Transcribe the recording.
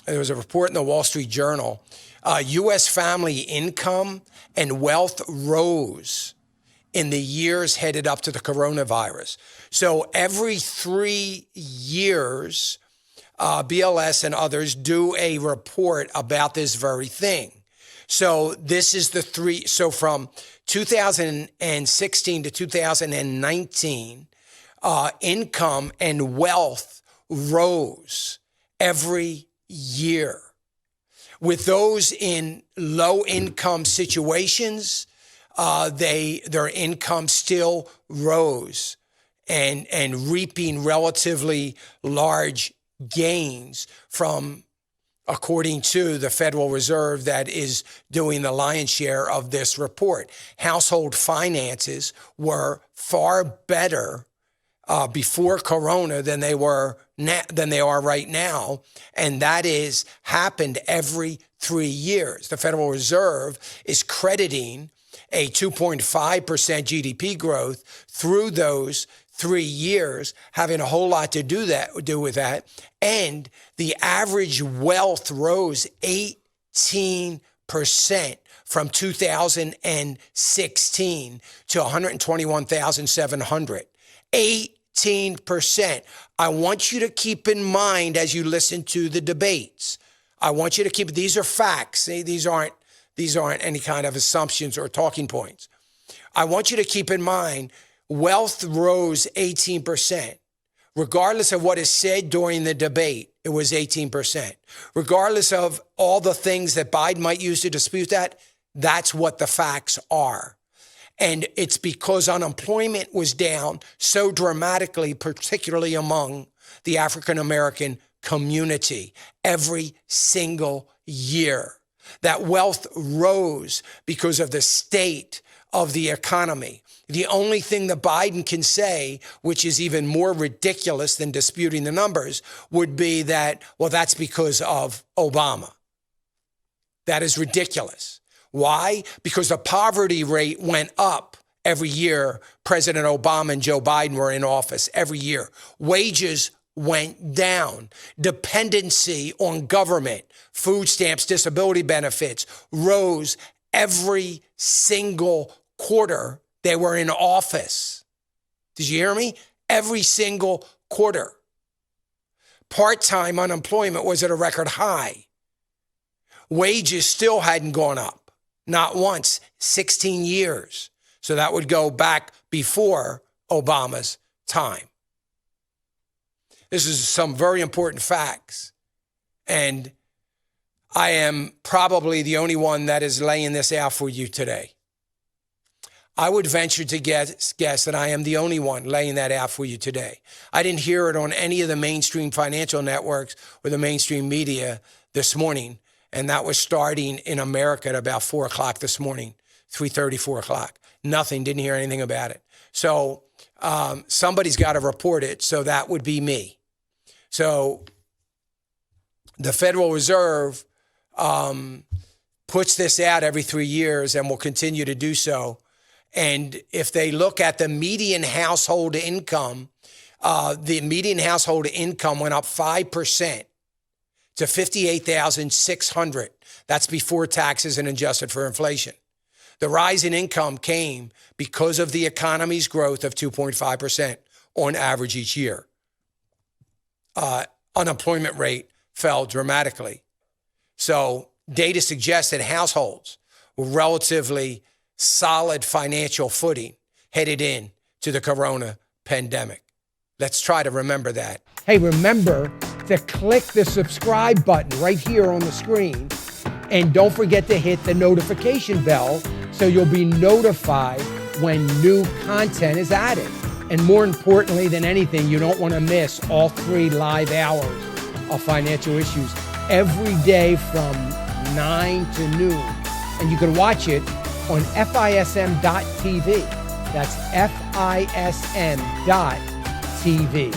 there was a report in the Wall Street Journal. U.S. family income and wealth rose in the years headed up to the coronavirus. So every 3 years, BLS and others do a report about this very thing. So this is so from 2016 to 2019, income and wealth rose every year. With those in low income situations, their income still rose and reaping relatively large gains from, according to the Federal Reserve that is doing the lion's share of this report. Household finances were far better before Corona than they are right now, and that is happened every 3 years. The Federal Reserve is crediting a 2.5% GDP growth through those 3 years, having a whole lot to do with that, and the average wealth rose 18% from 2016 to 121,700. 18%. I want you to keep in mind as you listen to the debates. I want you to keep, these are facts. These aren't any kind of assumptions or talking points. I want you to keep in mind, wealth rose 18%. Regardless of what is said during the debate, it was 18%. Regardless of all the things that Biden might use to dispute that, that's what the facts are. And it's because unemployment was down so dramatically, particularly among the African-American community, every single year. That wealth rose because of the state of the economy. The only thing that Biden can say, which is even more ridiculous than disputing the numbers, would be that, well, that's because of Obama. That is ridiculous. Why? Because the poverty rate went up every year President Obama and Joe Biden were in office, every year. Wages went down. Dependency on government, food stamps, disability benefits rose every single quarter they were in office. Did you hear me? Every single quarter. Part-time unemployment was at a record high. Wages still hadn't gone up, not once, 16 years. So that would go back before Obama's time. This is some very important facts. And I am probably the only one that is laying this out for you today. I would venture to guess that I am the only one laying that out for you today. I didn't hear it on any of the mainstream financial networks or the mainstream media this morning. And that was starting in America at about 4 o'clock this morning, 3:30, 4 o'clock. Nothing, didn't hear anything about it. So somebody's got to report it. So that would be me. So the Federal Reserve puts this out every 3 years and will continue to do so. And if they look at the median household income, the median household income went up 5% to $58,600. That's before taxes and adjusted for inflation. The rise in income came because of the economy's growth of 2.5% on average each year. Unemployment rate fell dramatically. So data suggests that households were relatively solid financial footing headed in to the corona pandemic. Let's try to remember that. Hey, remember to click the subscribe button right here on the screen. And don't forget to hit the notification bell so you'll be notified when new content is added. And more importantly than anything, you don't want to miss all 3 live hours of Financial Issues every day from 9 to noon. And you can watch it on FISM.tv. That's FISM.tv.